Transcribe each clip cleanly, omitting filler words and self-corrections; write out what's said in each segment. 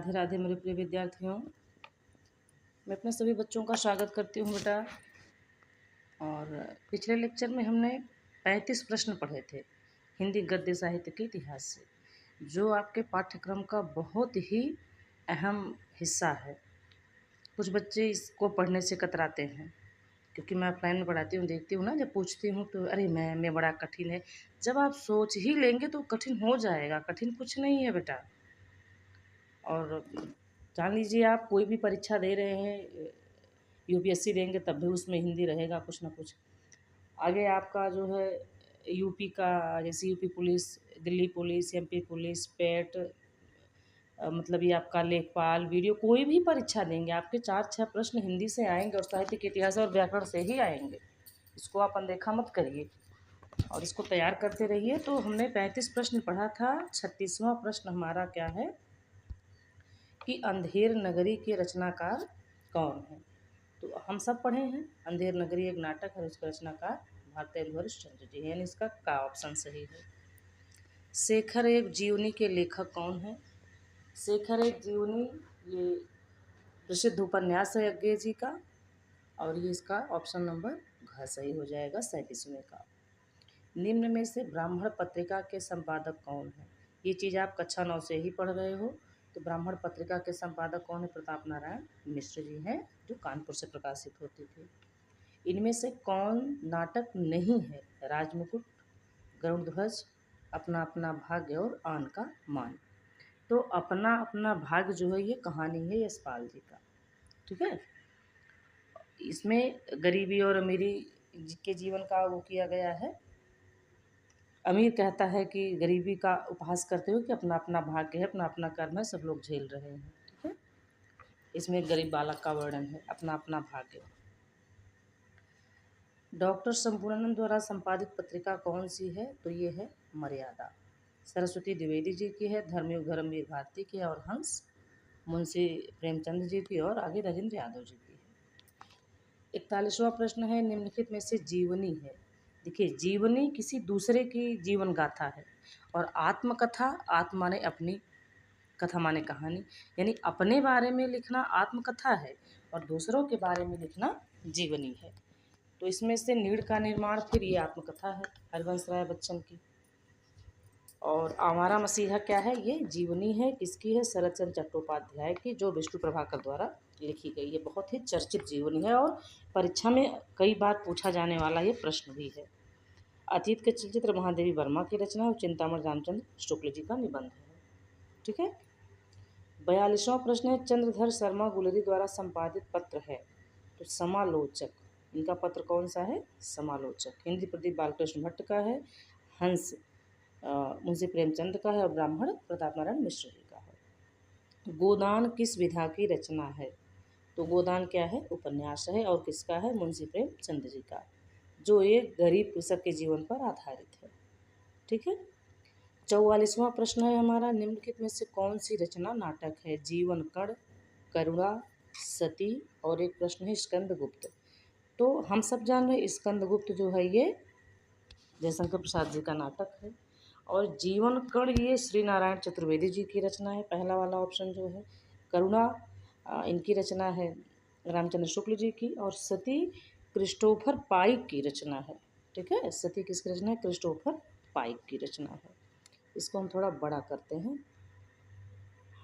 राधे राधे मेरे प्रिय विद्यार्थियों। मैं अपने सभी बच्चों का स्वागत करती हूँ बेटा। और पिछले लेक्चर में हमने 35 प्रश्न पढ़े थे हिंदी गद्य साहित्य के इतिहास से, जो आपके पाठ्यक्रम का बहुत ही अहम हिस्सा है। कुछ बच्चे इसको पढ़ने से कतराते हैं, क्योंकि मैं ऑफलाइन में पढ़ाती हूँ, देखती हूँ ना, जब पूछती हूँ तो अरे मैं बड़ा कठिन है। जब आप सोच ही लेंगे तो कठिन हो जाएगा, कठिन कुछ नहीं है बेटा। और जान लीजिए, आप कोई भी परीक्षा दे रहे हैं, यूपीएससी देंगे तब भी उसमें हिंदी रहेगा कुछ ना कुछ। आगे आपका जो है यूपी का, जैसे UP police, Delhi police, MP police, पेट, मतलब ये आपका लेखपाल, वीडियो, कोई भी परीक्षा देंगे आपके 4-6 प्रश्न हिंदी से आएंगे और साहित्य के इतिहास और व्याकरण से ही आएंगे। इसको आप अनदेखा मत करिए और इसको तैयार करते रहिए। तो हमने 35 प्रश्न पढ़ा था। 36वां प्रश्न हमारा क्या है कि अंधेर नगरी के रचनाकार कौन है। तो हम सब पढ़े हैं, अंधेर नगरी एक नाटक है, उसका रचनाकार भारतेंदु हरिश्चंद्र जी है, यानी इसका का ऑप्शन सही है। शेखर एक जीवनी के लेखक कौन है। शेखर एक जीवनी ये प्रसिद्ध उपन्यास है यज्ञ जी का, और ये इसका ऑप्शन नंबर घ सही हो जाएगा 37वें का। निम्न में से ब्राह्मण पत्रिका के संपादक कौन है। ये चीज़ आप कक्षा 9 से ही पढ़ रहे हो। तो ब्राह्मण पत्रिका के संपादक कौन है? प्रताप नारायण मिश्र जी हैं, जो कानपुर से प्रकाशित होती थी। इनमें से कौन नाटक नहीं है? राजमुकुट, गरुड़ ध्वज, अपना अपना भाग्य और आन का मान। तो अपना अपना भाग्य जो है ये कहानी है यशपाल जी का, ठीक है। इसमें गरीबी और अमीरी के जीवन का वो किया गया है। अमीर कहता है कि गरीबी का उपहास करते हुए कि अपना अपना भाग्य है, अपना अपना कर्म है, सब लोग झेल रहे हैं, ठीक है। इसमें एक गरीब बालक का वर्णन है, अपना अपना भाग्य। डॉक्टर संपूर्णानंद द्वारा संपादित पत्रिका कौन सी है? तो ये है मर्यादा। सरस्वती द्विवेदी जी की है, धर्मयुग धर्मवीर भारती की है, और हंस मुंशी प्रेमचंद जी की, और आगे राजेंद्र यादव जी की है। 41वां प्रश्न है, निम्नलिखित में से जीवनी है। देखिए, जीवनी किसी दूसरे की जीवन गाथा है, और आत्मकथा, आत्म माने अपनी, कथा माने कहानी, यानी अपने बारे में लिखना आत्मकथा है और दूसरों के बारे में लिखना जीवनी है। तो इसमें से नीड़ का निर्माण, फिर ये आत्मकथा है हरिवंश राय बच्चन की। और आवारा मसीहा क्या है? ये जीवनी है। किसकी है? शरत चंद्र चट्टोपाध्याय की, जो विष्णु प्रभाकर द्वारा लिखी गई। ये बहुत ही चर्चित जीवनी है और परीक्षा में कई बार पूछा जाने वाला ये प्रश्न भी है। अतीत के चलचित्र महादेवी वर्मा की रचना और चिंतामण रामचंद्र शुक्ल जी का निबंध है, ठीक है। 42वां प्रश्न है, चंद्रधर शर्मा गुलेरी द्वारा संपादित पत्र है। तो समालोचक, इनका पत्र कौन सा है? समालोचक। हिंदी प्रदीप बालकृष्ण भट्ट का है, हंस मुंशी प्रेमचंद का है, और ब्राह्मण प्रताप नारायण मिश्र जी का है। गोदान किस विधा की रचना है? तो गोदान क्या है? उपन्यास है, और किसका है? मुंशी प्रेमचंद जी का, जो एक गरीब कृषक के जीवन पर आधारित है, ठीक है। 44वां प्रश्न है हमारा, निम्नलिखित में से कौन सी रचना नाटक है? जीवन कण, करुणा, सती, और एक प्रश्न है स्कंदगुप्त। तो हम सब जान रहे हैं स्कंदगुप्त जो है ये जयशंकर प्रसाद जी का नाटक है, और जीवन कण ये श्री नारायण चतुर्वेदी जी की रचना है, पहला वाला ऑप्शन जो है। करुणा इनकी रचना है रामचंद्र शुक्ल जी की, और सती क्रिस्टोफर पाइक की रचना है, ठीक है। सती किसकी रचना है? क्रिस्टोफर पाइक की रचना है। इसको हम थोड़ा बड़ा करते हैं।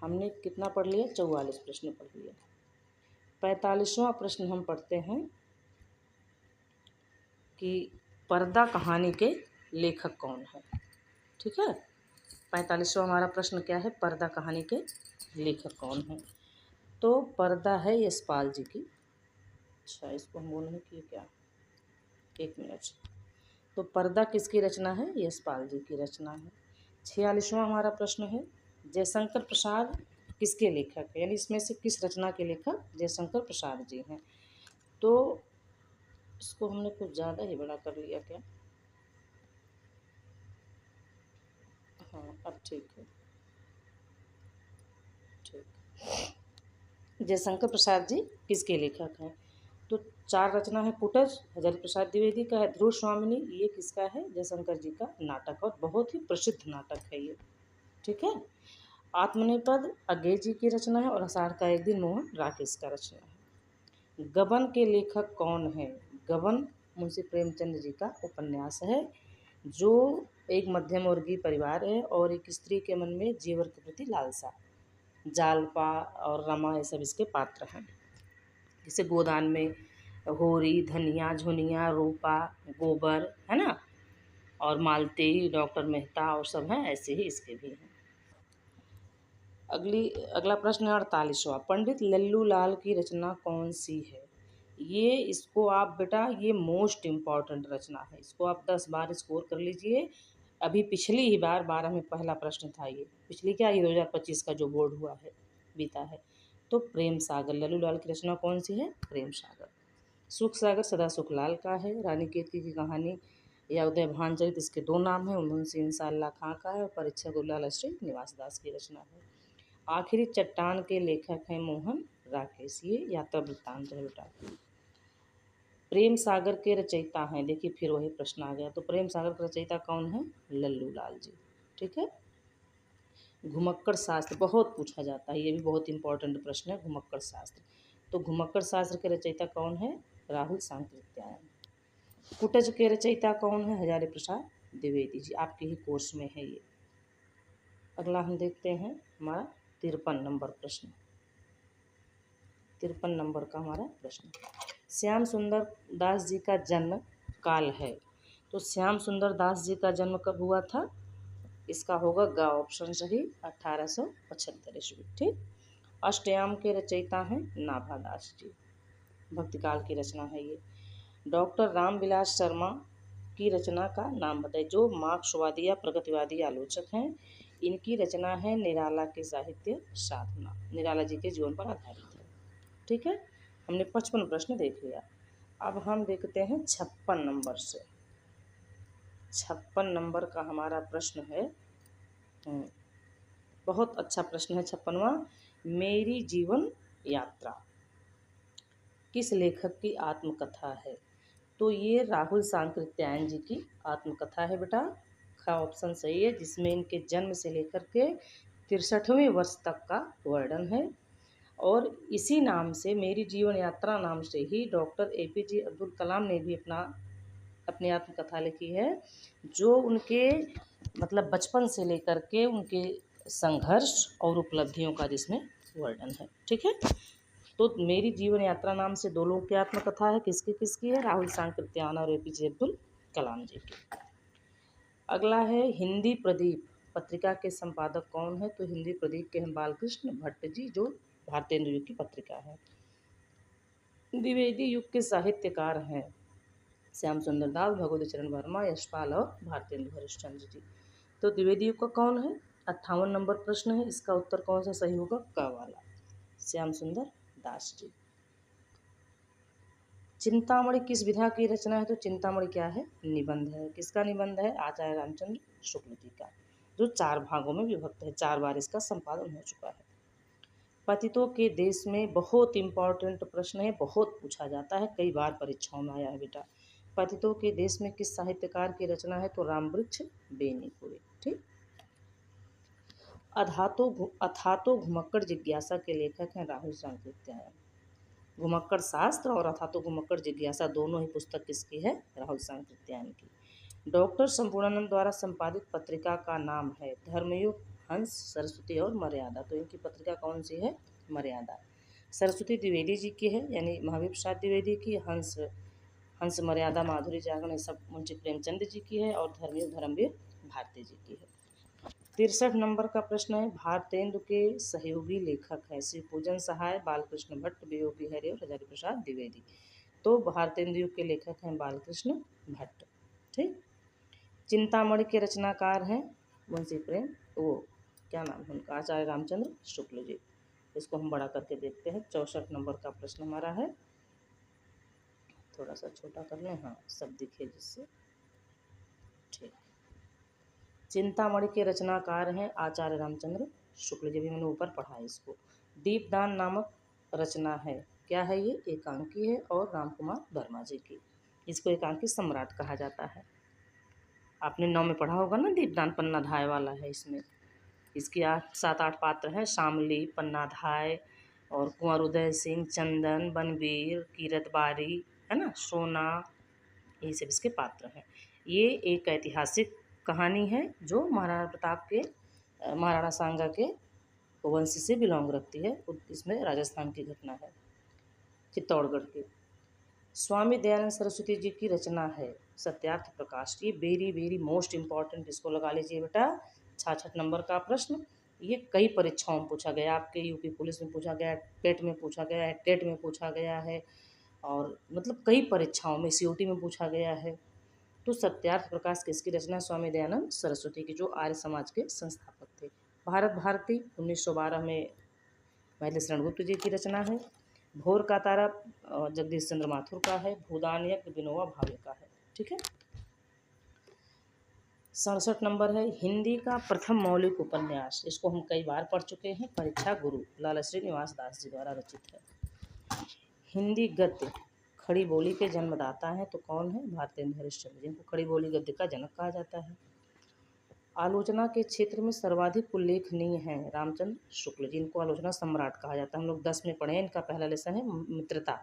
हमने कितना पढ़ लिया? 44 प्रश्न पढ़ लिया। 45वां प्रश्न हम पढ़ते हैं कि पर्दा कहानी के लेखक कौन है, ठीक है। 45वां हमारा प्रश्न क्या है? पर्दा कहानी के लेखक कौन है। तो पर्दा है यशपाल जी की। अच्छा, इसको हम बोलेंगे कि क्या, एक मिनट। तो पर्दा किसकी रचना है? यशपाल जी की रचना है। 46वां हमारा प्रश्न है, जयशंकर प्रसाद किसके लेखक है, यानी इसमें से किस रचना के लेखक जयशंकर प्रसाद जी हैं। तो इसको हमने कुछ ज़्यादा ही बड़ा कर लिया क्या? हाँ, अब ठीक है, ठीक। जयशंकर प्रसाद जी किसके लेखक हैं? तो 4 रचना है, कुटज हजारी प्रसाद द्विवेदी का है, ध्रुव स्वामिनी ये किसका है? जयशंकर जी का नाटक, और बहुत ही प्रसिद्ध नाटक है ये, ठीक है। आत्मनेपद अज्ञे जी की रचना है और आषाढ़ का एक दिन मोहन राकेश का रचना है। गबन के लेखक कौन है? गबन मुंशी प्रेमचंद जी का उपन्यास है, जो एक मध्यम वर्गीय परिवार है और एक स्त्री के मन में जेवर के प्रति लालसा, जालपा और रमा ये सब इसके पात्र हैं। जैसे गोदान में होरी, धनिया, झुनिया, रूपा, गोबर है ना, और मालती, डॉक्टर मेहता और सब हैं, ऐसे ही इसके भी हैं। अगला प्रश्न है 48वां। पंडित लल्लू लाल की रचना कौन सी है? ये इसको आप बेटा, ये मोस्ट इम्पॉर्टेंट रचना है, इसको आप 10 बार स्कोर कर लीजिए। अभी पिछली ही बार 12 में पहला प्रश्न था ये, पिछली क्या, ये 2025 का जो बोर्ड हुआ है, बीता है। तो प्रेम सागर, लल्लू लाल की रचना कौन सी है? प्रेम सागर। सुख सागर सदा सुखलाल का है। रानी केतकी की कहानी या उदय भानचरित, इसके दो नाम हैं। मुंशी इंसाल्लाह खां का है और परीक्षा गुरलाल श्रीनिवास दास की रचना है। आखिरी चट्टान के लेखक हैं मोहन राकेश, ये यात्रा वृत्तांत है बेटा। प्रेम सागर के रचयिता हैं, देखिए फिर वही प्रश्न आ गया, तो प्रेम सागर का रचयिता कौन है? लल्लू लाल जी। ठीक है। घुमक्कड़ शास्त्र बहुत पूछा जाता है, ये भी बहुत इंपॉर्टेंट प्रश्न है, घुमक्कड़ शास्त्र। तो घुमक्कड़ शास्त्र के रचयिता कौन है? राहुल सांकृत्यायन। कुटज के रचयिता कौन है? हजारी प्रसाद द्विवेदी जी, आपके ही कोर्स में है ये। अगला हम देखते हैं हमारा 53 नंबर प्रश्न। 53 नंबर का हमारा प्रश्न, श्याम सुंदर दास जी का जन्म काल है। तो श्याम सुंदर दास जी का जन्म कब हुआ था? इसका होगा ग ऑप्शन सही, 1875 ईस्वी। ठीक। अष्टयाम के रचयिता हैं नाभादास जी, भक्तिकाल की रचना है ये। डॉक्टर रामविलास शर्मा की रचना का नाम बताइए, जो मार्क्सवादी या प्रगतिवादी आलोचक हैं। इनकी रचना है निराला के साहित्य साधना, निराला जी के जीवन पर आधारित है। ठीक है। हमने 55 प्रश्न देख लिया। अब हम देखते हैं 56 नंबर से। 56 नंबर का हमारा प्रश्न है, बहुत अच्छा प्रश्न है 56वां। मेरी जीवन यात्रा किस लेखक की आत्मकथा है? तो ये राहुल सांकृत्यायन जी की आत्मकथा है बेटा। ख ऑप्शन सही है, जिसमें इनके जन्म से लेकर के 63वें वर्ष तक का वर्णन है। और इसी नाम से, मेरी जीवन यात्रा नाम से ही, डॉक्टर APJ अब्दुल कलाम ने भी अपनी आत्मकथा लिखी है, जो उनके मतलब बचपन से लेकर के उनके संघर्ष और उपलब्धियों का जिसमें वर्णन है। ठीक है। तो मेरी जीवन यात्रा नाम से दो लोगों की आत्मकथा है, किसकी किसकी है? राहुल सांकृत्यायन और APJ अब्दुल कलाम जी की। अगला है हिंदी प्रदीप पत्रिका के संपादक कौन है? तो हिंदी प्रदीप के हैं बालकृष्ण भट्ट जी, जो भारतेंदु युग की पत्रिका है। द्विवेदी युग के साहित्यकार हैं श्याम सुंदर दास, भगवती चरण वर्मा, यशपाल और भारतेंदु हरिश्चंद्र जी। तो द्विवेदी युग का कौन है? 58 नंबर प्रश्न है, इसका उत्तर कौन सा सही होगा? क वाला, श्याम सुंदर दास जी। चिंतामणि किस विधा की रचना है? तो चिंतामणि क्या है? निबंध है। किसका निबंध है? आचार्य रामचंद्र शुक्ल जी का, जो 4 भागों में विभक्त है, 4 बार इसका संपादन हो चुका है। पतितों के देश में बहुत इंपॉर्टेंट प्रश्न है, बहुत पूछा जाता है, कई बार परीक्षाओं में आया है बेटा। पतितों के देश में किस साहित्यकार की रचना है? तो रामवृक्ष बेनीपुरी। ठीक। अथातो घुमक्कड़ जिज्ञासा के लेखक हैं राहुल सांकृत्यायन। घुमक्कड़ शास्त्र और अथातो घुमक्कड़ जिज्ञासा दोनों ही पुस्तक किसकी है? राहुल सांकृत्यायन की। डॉक्टर संपूर्णानंद द्वारा संपादित पत्रिका का नाम है धर्मयुग, हंस, सरस्वती और मर्यादा। तो इनकी पत्रिका कौन सी है? मर्यादा। सरस्वती द्विवेदी जी की है, यानी महावीर प्रसाद द्विवेदी की। हंस मर्यादा माधुरी जागरण ये सब मुंशी प्रेमचंद जी की है। और धर्मयुग धर्मवीर भारती जी की है। 63 नंबर का प्रश्न है, भारतेंदु के सहयोगी लेखक हैं शिवपूजन सहाय, बालकृष्ण भट्ट, वियोगी हरि और हजारी प्रसाद द्विवेदी। तो भारतेंदु के लेखक हैं बालकृष्ण भट्ट। ठीक। चिंतामणि के रचनाकार हैं मुंशी प्रेम, वो क्या नाम है उनका? आचार्य रामचंद्र शुक्ल जी। इसको हम बड़ा करके देखते हैं। 64 नंबर का प्रश्न हमारा है, थोड़ा सा छोटा कर लें, हाँ सब दिखे जिससे। ठीक। चिंतामणि के रचनाकार हैं आचार्य रामचंद्र शुक्ल जी, भी मैंने ऊपर पढ़ा है इसको। दीपदान नामक रचना है, क्या है ये? एकांकी है और राम कुमार वर्मा जी की। इसको एकांकी सम्राट कहा जाता है। आपने 9 में पढ़ा होगा ना, दीपदान पन्ना धाय वाला है इसमें, इसके 7-8 पात्र हैं, शामली, पन्नाधाय और कुंवर उदय सिंह, चंदन, बनवीर, कीरत बारी, है ना, सोना, यही सब इसके पात्र हैं। ये एक ऐतिहासिक कहानी है जो महाराणा प्रताप के महाराणा सांगा के वंश से बिलोंग रखती है। इसमें राजस्थान की घटना है, चित्तौड़गढ़ की। स्वामी दयानंद सरस्वती जी की रचना है सत्यार्थ प्रकाश। ये वेरी वेरी मोस्ट इम्पॉर्टेंट, इसको लगा लीजिए बेटा 66 नंबर का प्रश्न। ये कई परीक्षाओं में पूछा गया, आपके यूपी पुलिस में पूछा गया, पेट में पूछा गया है, टेट में पूछा गया है, और मतलब कई परीक्षाओं में, सीओटी में पूछा गया है। तो सत्यार्थ प्रकाश किसकी रचना? स्वामी दयानंद सरस्वती की, जो आर्य समाज के संस्थापक थे। भारत भारती 1912 में महर्षि शरणगुप्त जी की रचना है। भोर का तारा जगदीश चंद्र माथुर का है। भूदान यज्ञ विनोबा भावे का है। ठीक है। 67 नंबर है, हिंदी का प्रथम मौलिक उपन्यास, इसको हम कई बार पढ़ चुके हैं, परीक्षा गुरु लाला श्रीनिवास दास जी द्वारा रचित है। हिंदी गद्य खड़ी बोली के जन्मदाता हैं तो कौन है? भारतेंदु हरिश्चंद्र, जिनको खड़ी बोली गद्य का जनक कहा जाता है। आलोचना के क्षेत्र में सर्वाधिक उल्लेखनीय हैं रामचंद्र शुक्ल, जिनको आलोचना सम्राट कहा जाता है। हम लोग 10 में पढ़े, इनका पहला लेसन है मित्रता,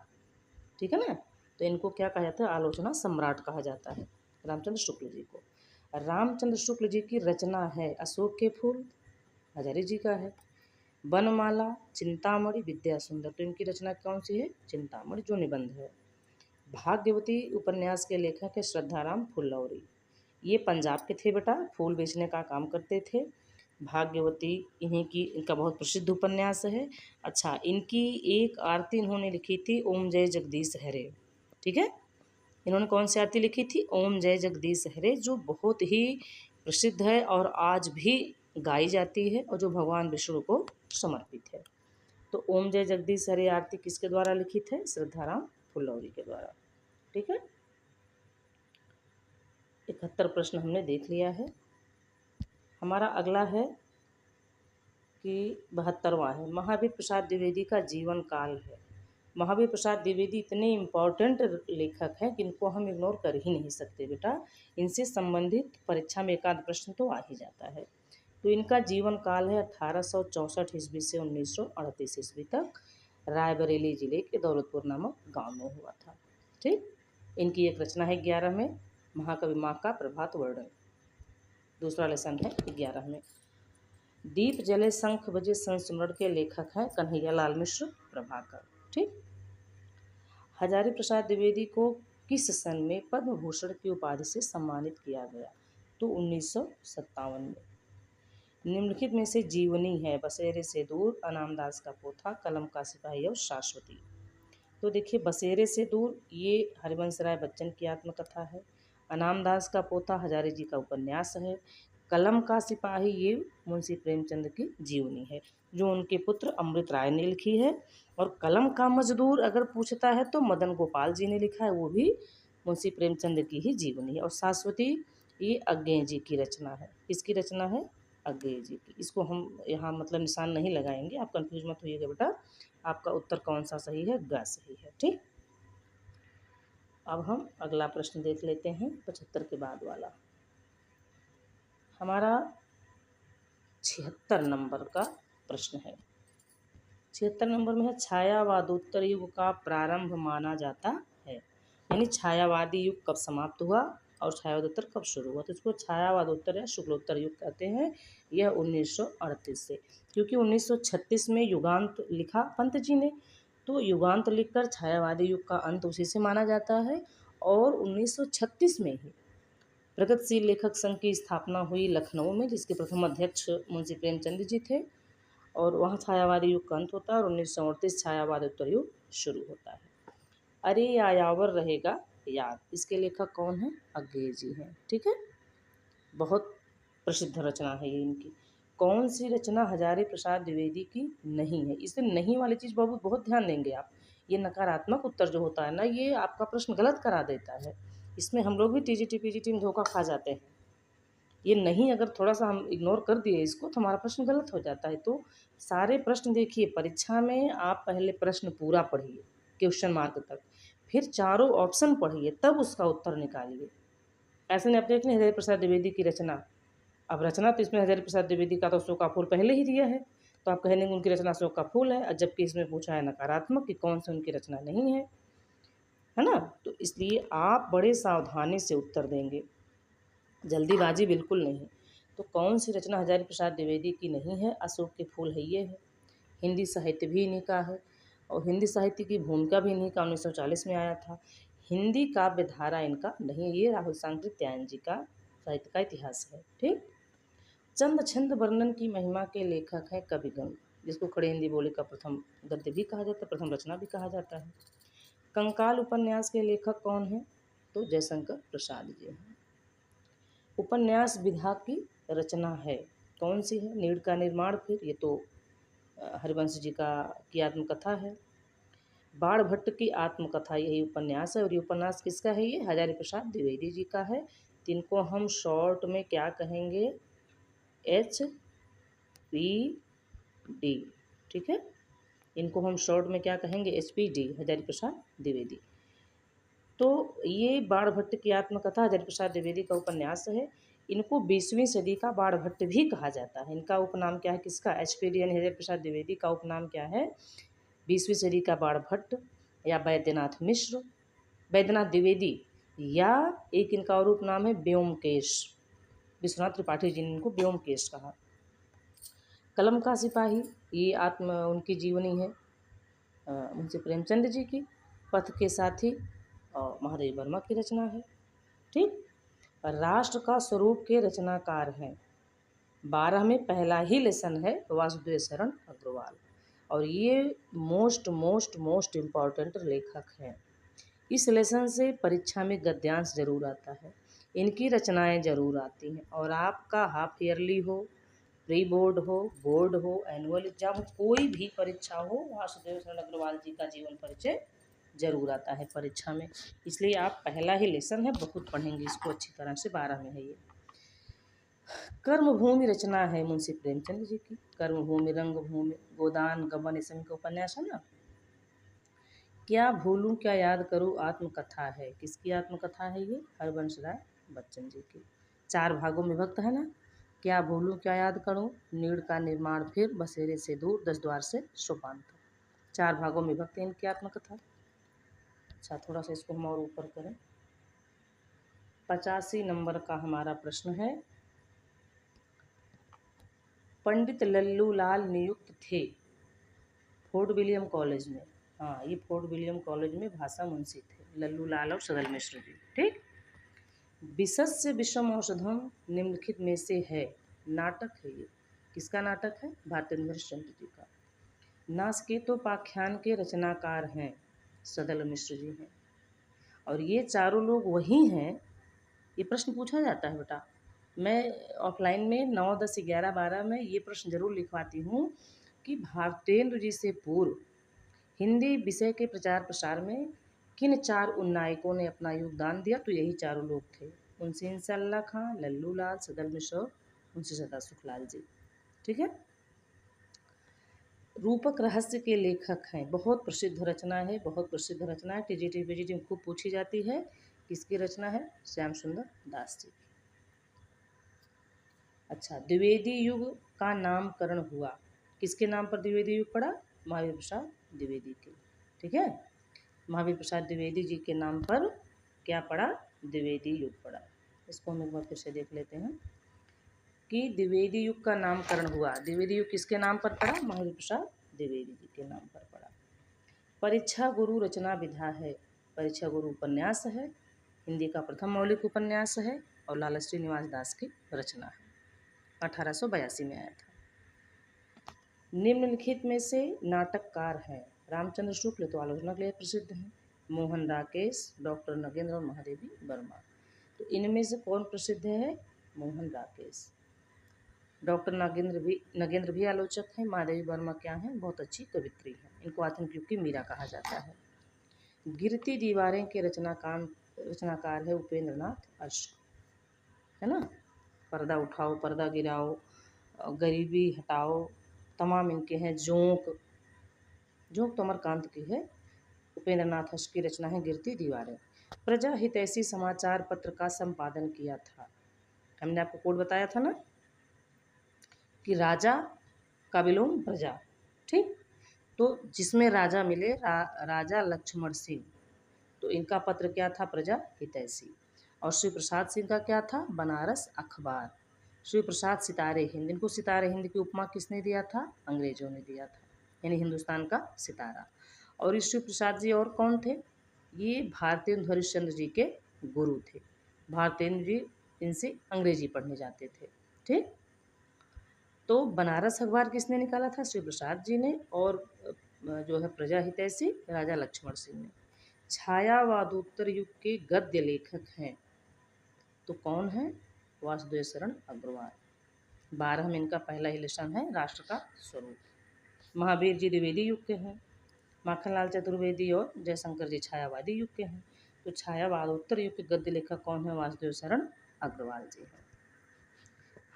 ठीक है ना। तो इनको क्या कहा जाता है? आलोचना सम्राट कहा जाता है रामचंद्र शुक्ल जी को। रामचंद्र शुक्ल जी की रचना है अशोक के फूल, हजारी जी का है। वनमाला, चिंतामणि, विद्या सुंदर, तो इनकी रचना कौन सी है? चिंतामणि, जो निबंध है। भाग्यवती उपन्यास के लेखक है श्रद्धाराम फुल्लौरी। ये पंजाब के थे बेटा, फूल बेचने का काम करते थे। भाग्यवती इनका बहुत प्रसिद्ध उपन्यास है। अच्छा, इनकी एक आरती इन्होंने लिखी थी, ओम जय जगदीश हरे। ठीक है, इन्होंने कौन सी आरती लिखी थी? ओम जय जगदीश हरे, जो बहुत ही प्रसिद्ध है और आज भी गाई जाती है और जो भगवान विष्णु को समर्पित है। तो ओम जय जगदीश हरे आरती किसके द्वारा लिखित है? श्रद्धाराम फुल्लौरी के द्वारा। ठीक है, 71 प्रश्न हमने देख लिया है। हमारा अगला है कि 72वां है, महावीर प्रसाद द्विवेदी का जीवन काल है। महावीर प्रसाद द्विवेदी इतने इम्पॉर्टेंट लेखक हैं कि इनको हम इग्नोर कर ही नहीं सकते बेटा। इनसे संबंधित परीक्षा में एक आध प्रश्न तो आ ही जाता है। तो इनका जीवन काल है 1864 ईस्वी से 1938 ईस्वी तक, रायबरेली जिले के दौलतपुर नामक गांव में हुआ था। ठीक, इनकी एक रचना है 11 में, महाकवि माँ का प्रभात वर्णन। दूसरा लेसन है 11 में। दीप जले शंख बजे संस्मरण के लेखक हैं कन्हैया लाल मिश्र प्रभाकर। ठीक, हजारी प्रसाद द्विवेदी को किस सन में पद्म भूषण की उपाधि से सम्मानित किया गया? तो 1957 में। निम्नलिखित में से जीवनी है? बसेरे से दूर, अनामदास का पोथा, कलम का सिपाही और शाश्वती। तो देखिए, बसेरे से दूर ये हरिवंश राय बच्चन की आत्मकथा है। अनामदास का पोथा हजारी जी का उपन्यास है। कलम का सिपाही ये मुंशी प्रेमचंद की जीवनी है, जो उनके पुत्र अमृत राय ने लिखी है। और कलम का मजदूर अगर पूछता है तो मदन गोपाल जी ने लिखा है, वो भी मुंशी प्रेमचंद की ही जीवनी है। और शाश्वती ये अज्ञेय जी की रचना है। किसकी रचना है? अज्ञेय जी की। इसको हम यहाँ मतलब निशान नहीं लगाएंगे, आप कंफ्यूज मत होइएगा बेटा। आपका उत्तर कौन सा सही है? ग सही है। ठीक, अब हम अगला प्रश्न देख लेते हैं, 75 के बाद वाला। हमारा 76 नंबर का प्रश्न है। 76 नंबर में है, छायावादोत्तर युग का प्रारंभ माना जाता है। यानी छायावादी युग कब समाप्त हुआ और छायावादोत्तर कब शुरू हुआ? तो इसको छायावादोत्तर या शुक्लोत्तर युग कहते हैं। यह 1938 से, क्योंकि 1936 में युगांत लिखा पंत जी ने, तो युगांत लिखकर छायावादी युग का अंत उसी से माना जाता है। और 1936 में ही प्रगतिशील लेखक संघ की स्थापना हुई लखनऊ में, जिसके प्रथम अध्यक्ष मुंशी प्रेमचंद जी थे। और वहाँ छायावादी युग का अंत होता है और 1938 छायावादोत्तर युग शुरू होता है। अरे यायावर रहेगा याद, इसके लेखक कौन है? अज्ञेय जी हैं। ठीक है, बहुत प्रसिद्ध रचना है ये इनकी। कौन सी रचना हजारी प्रसाद द्विवेदी की नहीं है? इससे नहीं वाली चीज़ बहुत बहुत ध्यान देंगे आप। ये नकारात्मक उत्तर जो होता है ना, ये आपका प्रश्न गलत करा देता है। इसमें हम लोग भी टीजीटी पीजीटी में धोखा खा जाते हैं। ये नहीं, अगर थोड़ा सा हम इग्नोर कर दिए इसको तो हमारा प्रश्न गलत हो जाता है। तो सारे प्रश्न देखिए, परीक्षा में आप पहले प्रश्न पूरा पढ़िए क्वेश्चन मार्क तक, फिर चारों ऑप्शन पढ़िए, तब उसका उत्तर निकालिए। ऐसे नहीं आप देख लें हृदय प्रसाद द्विवेदी की रचना, अब रचना तो इसमें हजारी प्रसाद द्विवेदी का तो अशोक का फूल पहले ही दिया है, तो आप कहेंगे उनकी रचना अशोक का फूल है, और जबकि इसमें पूछा है नकारात्मक कि कौन सी उनकी रचना नहीं है ना। तो इसलिए आप बड़े सावधानी से उत्तर देंगे, जल्दीबाजी बिल्कुल नहीं। तो कौन सी रचना हजारी प्रसाद द्विवेदी की नहीं है? अशोक के फूल है, ये है। हिंदी साहित्य भी इन्हीं का है, और हिंदी साहित्य की भूमिका भी इन्हीं का 1940 में आया था। हिंदी काव्य धारा इनका नहीं, ये राहुल सांकृत्यायन जी का साहित्य का इतिहास है। ठीक। चंद छंद वर्णन की महिमा के लेखक हैं कवि गंगा, जिसको खड़े हिंदी बोली का प्रथम गद्य भी कहा जाता है, प्रथम रचना भी कहा जाता है। कंकाल उपन्यास के लेखक कौन हैं? तो जयशंकर प्रसाद जी हैं। उपन्यास विधा की रचना है, कौन सी है? नीड़ का निर्माण, फिर ये तो हरिवंश जी का की आत्मकथा है। बाण भट्ट की आत्मकथा यही उपन्यास है, और ये उपन्यास किसका है? ये हजारी प्रसाद द्विवेदी जी का है। तिनको हम शॉर्ट में क्या कहेंगे? HPD। ठीक है, इनको हम शॉर्ट में क्या कहेंगे? HPD, हजारी प्रसाद द्विवेदी। तो ये बाण भट्ट की आत्मकथा हजारी प्रसाद द्विवेदी का उपन्यास है। इनको 20वीं सदी का बाण भट्ट भी कहा जाता है। इनका उपनाम क्या है? किसका? HPD यानी हजारी प्रसाद द्विवेदी का उपनाम क्या है? 20वीं सदी का बाण भट्ट, या वैद्यनाथ मिश्र, वैद्यनाथ द्विवेदी, या एक इनका और उपनाम है व्योमकेश। विश्वनाथ त्रिपाठी जी ने इनको व्योमकेश कहा। कलम का सिपाही, ये उनकी जीवनी है, मुंशी प्रेमचंद जी की। पथ के साथी और महादेवी वर्मा की रचना है। ठीक। राष्ट्र का स्वरूप के रचनाकार हैं। 12 में पहला ही लेसन है वासुदेव शरण अग्रवाल, और ये मोस्ट मोस्ट मोस्ट इम्पॉर्टेंट लेखक हैं। इस लेसन से परीक्षा में गद्यांश जरूर आता है, इनकी रचनाएं जरूर आती हैं, और आपका हाफ ईयरली हो, प्री बोर्ड हो, बोर्ड हो, एनुअल एग्जाम हो, कोई भी परीक्षा हो, वासुदेव शरण अग्रवाल जी का जीवन परिचय जरूर आता है परीक्षा में। इसलिए आप पहला ही लेसन है, बहुत पढ़ेंगे इसको अच्छी तरह से। 12 में है ये। कर्मभूमि रचना है मुंशी प्रेमचंद जी की। कर्मभूमि, रंगभूमि, गोदान, गबन, इस का उपन्यास है ना। क्या भूलूं क्या याद करूं आत्मकथा है, किसकी आत्मकथा है ये? हरबंश राय बच्चन जी की। 4 भागों में विभक्त है ना। क्या भूलूं क्या याद करूं, नीड़ का निर्माण, फिर बसेरे से दूर, 10 द्वार से सोपान तक। 4 भागों में विभक्त है इनकी आत्मकथा। अच्छा, थोड़ा सा इसको हम और ऊपर करें। 85 नंबर का हमारा प्रश्न है। पंडित लल्लू लाल नियुक्त थे फोर्ट विलियम कॉलेज में। हाँ, ये फोर्ट विलियम कॉलेज में भाषा मुंशी थे, लल्लू लाल और सदल मिश्र जी। ठीक। विशस्य विषम औषधम निम्नलिखित में से है, नाटक है ये। किसका नाटक है? भारतेंद्र चंद्र जी का। नासकेतोपाख्यान के रचनाकार हैं, सदल मिश्र जी हैं, और ये चारों लोग वही हैं। ये प्रश्न पूछा जाता है बेटा, मैं ऑफलाइन में 9, 10, 11, 12 में ये प्रश्न जरूर लिखवाती हूँ कि भारतेंद्र जी से पूर्व हिंदी विषय के प्रचार प्रसार में किन 4 उन्नायकों ने अपना योगदान दिया? तो यही चारों लोग थे, मुंशी इंशाअल्लाह खां, लल्लू लाल, सदल मिश्र, मुंशी सदा सुखलाल जी। ठीक है। रूपक रहस्य के लेखक हैं, बहुत प्रसिद्ध रचना है, बहुत प्रसिद्ध रचना है, टीजीटी पीजीटी में खूब पूछी जाती है। किसकी रचना है? श्याम सुंदर दास जी। अच्छा, द्विवेदी युग का नामकरण हुआ, किसके नाम पर द्विवेदी युग पड़ा? महावीर प्रसाद द्विवेदी के। ठीक है, महावीर प्रसाद द्विवेदी जी के नाम पर क्या पड़ा? द्विवेदी युग पड़ा। इसको हम एक बार फिर से देख लेते हैं कि द्विवेदी युग का नामकरण हुआ। द्विवेदी युग किसके नाम पर पड़ा? महावीर प्रसाद द्विवेदी जी के नाम पर पड़ा। परीक्षा गुरु रचना विधा है, परीक्षा गुरु उपन्यास है, हिंदी का प्रथम मौलिक उपन्यास है, और लाला श्रीनिवास दास की रचना है, 1882 में आया था। निम्नलिखित में से नाटककार हैं, रामचंद्र शुक्ल तो आलोचना के लिए प्रसिद्ध हैं, मोहन राकेश, डॉक्टर नगेंद्र और महादेवी वर्मा। तो इनमें से कौन प्रसिद्ध है? मोहन राकेश। डॉक्टर नगेंद्र भी आलोचक हैं। महादेवी वर्मा क्या हैं? बहुत अच्छी कवित्री हैं। इनको आधुनिक युग की मीरा कहा जाता है। गिरती दीवारें के रचनाकार है उपेंद्र नाथ अश्क, है ना। पर्दा उठाओ, पर्दा गिराओ, गरीबी हटाओ, तमाम इनके हैं। जोंक, जोंक तो अमरकांत की है। उपेंद्र नाथ अश्क की रचना है गिरती दीवारें। प्रजा हितैषी समाचार पत्र का संपादन किया था, हमने आपको कोड बताया था ना। कि राजा का विलोम प्रजा। ठीक, तो जिसमें राजा मिले राजा लक्ष्मण सिंह, तो इनका पत्र क्या था? प्रजा हितैषी। और श्री प्रसाद सिंह का क्या था? बनारस अखबार। श्री प्रसाद सितारे हिंद, इनको सितारे हिंद की उपमा किसने दिया था? अंग्रेजों ने दिया था, यानी हिंदुस्तान का सितारा। और इस श्री प्रसाद जी और कौन थे? ये भारतेंदु हरिश्चंद्र जी के गुरु थे। भारतेंदु जी इनसे अंग्रेजी पढ़ने जाते थे। ठीक, तो बनारस अखबार किसने निकाला था? श्री प्रसाद जी ने। और जो है प्रजा हितैषी राजा लक्ष्मण सिंह ने। छायावादोत्तर युग के गद्य लेखक हैं तो कौन है? वासुदेव शरण अग्रवाल। 12 में इनका पहला ही लेसन है राष्ट्र का स्वरूप। महावीर जी द्विवेदी युग के हैं, माखनलाल चतुर्वेदी और जयशंकर जी छायावादी युग के हैं। तो छायावादोत्तर युग के गद्य लेखक कौन है? वासुदेव शरण अग्रवाल जी हैं।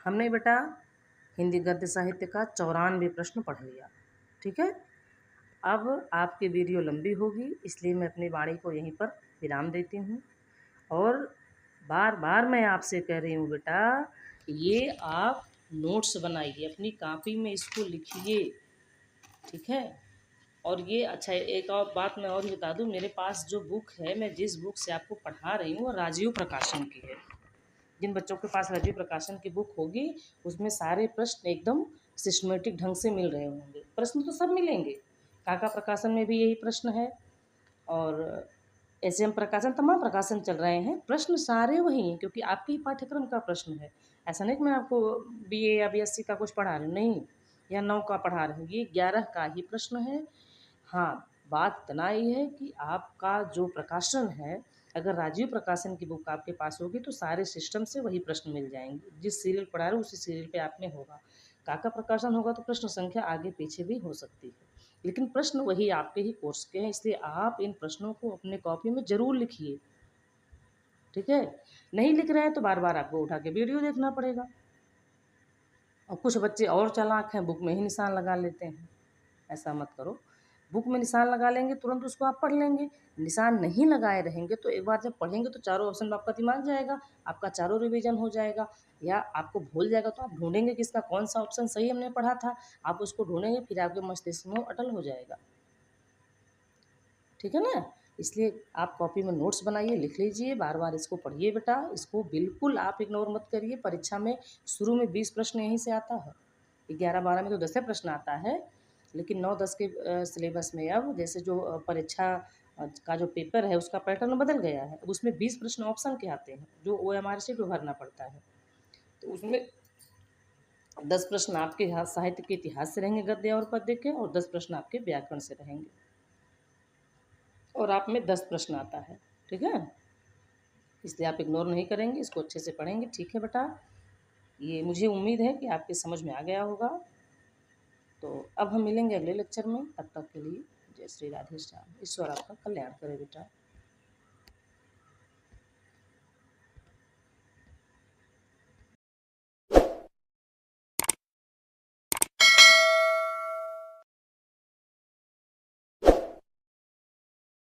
हमने बेटा हिंदी गद्य साहित्य का 94 प्रश्न पढ़ लिया। ठीक है, अब आपकी वीडियो लंबी होगी, इसलिए मैं अपनी वाणी को यहीं पर विराम देती हूँ। और बार बार मैं आपसे कह रही हूँ बेटा, ये आप नोट्स बनाइए, अपनी कॉपी में इसको लिखिए। ठीक है, और ये अच्छा एक और बात मैं और बता दूँ, मेरे पास जो बुक है, मैं जिस बुक से आपको पढ़ा रही हूँ वो राजीव प्रकाशन की है। जिन बच्चों के पास राजीव प्रकाशन की बुक होगी उसमें सारे प्रश्न एकदम सिस्टमेटिक ढंग से मिल रहे होंगे। प्रश्न तो सब मिलेंगे, काका प्रकाशन में भी यही प्रश्न है और एसएम प्रकाशन, तमाम प्रकाशन चल रहे हैं, प्रश्न सारे वही हैं क्योंकि आपके ही पाठ्यक्रम का प्रश्न है। ऐसा नहीं कि मैं आपको बीए या बीएससी का कुछ पढ़ा रही हूँ, नहीं, या 9 का पढ़ा रही हूँ, ये 11 का ही प्रश्न है। हाँ, बात इतना ही है कि आपका जो प्रकाशन है, अगर राजीव प्रकाशन की बुक आपके पास होगी तो सारे सिस्टम से वही प्रश्न मिल जाएंगे। जिस सीरियल पढ़ा रहे हो उसी सीरियल पे आप में होगा। काका प्रकाशन होगा तो प्रश्न संख्या आगे पीछे भी हो सकती है, लेकिन प्रश्न वही आपके ही कोर्स के हैं, इसलिए आप इन प्रश्नों को अपने कॉपी में ज़रूर लिखिए। ठीक है, नहीं लिख रहे हैं तो बार बार आपको उठा के वीडियो देखना पड़ेगा। और कुछ बच्चे और चालाक हैं, बुक में ही निशान लगा लेते हैं। ऐसा मत करो, बुक में निशान लगा लेंगे तुरंत उसको आप पढ़ लेंगे। निशान नहीं लगाए रहेंगे तो एक बार जब पढ़ेंगे तो चारों ऑप्शन में आपका दिमाग जाएगा, आपका चारों रिवीजन हो जाएगा। या आपको भूल जाएगा तो आप ढूंढेंगे किसका कौन सा ऑप्शन सही हमने पढ़ा था, आप उसको ढूंढेंगे, फिर आपके मस्तिष्क में अटल हो जाएगा। ठीक है ना, इसलिए आप कॉपी में नोट्स बनाइए, लिख लीजिए, बार बार इसको पढ़िए बेटा, इसको बिल्कुल आप इग्नोर मत करिए। परीक्षा में शुरू में 20 प्रश्न यहीं से आता है, 11-12 में तो 10 प्रश्न आता है, लेकिन 9-10 के सिलेबस में अब जैसे जो परीक्षा का जो पेपर है उसका पैटर्न बदल गया है। अब उसमें 20 प्रश्न ऑप्शन के आते हैं जो OMR शीट में भरना पड़ता है। तो उसमें 10 प्रश्न आपके साहित्य के इतिहास से रहेंगे, गद्य और पद्य के, और 10 प्रश्न आपके व्याकरण से रहेंगे, और आप में 10 प्रश्न आता है। ठीक है, इसलिए आप इग्नोर नहीं करेंगे, इसको अच्छे से पढ़ेंगे। ठीक है बेटा, ये मुझे उम्मीद है कि आपके समझ में आ गया होगा। तो अब हम मिलेंगे अगले लेक्चर में, तब तक के लिए जय श्री राधे श्याम। ईश्वर आपका कल्याण करे बेटा।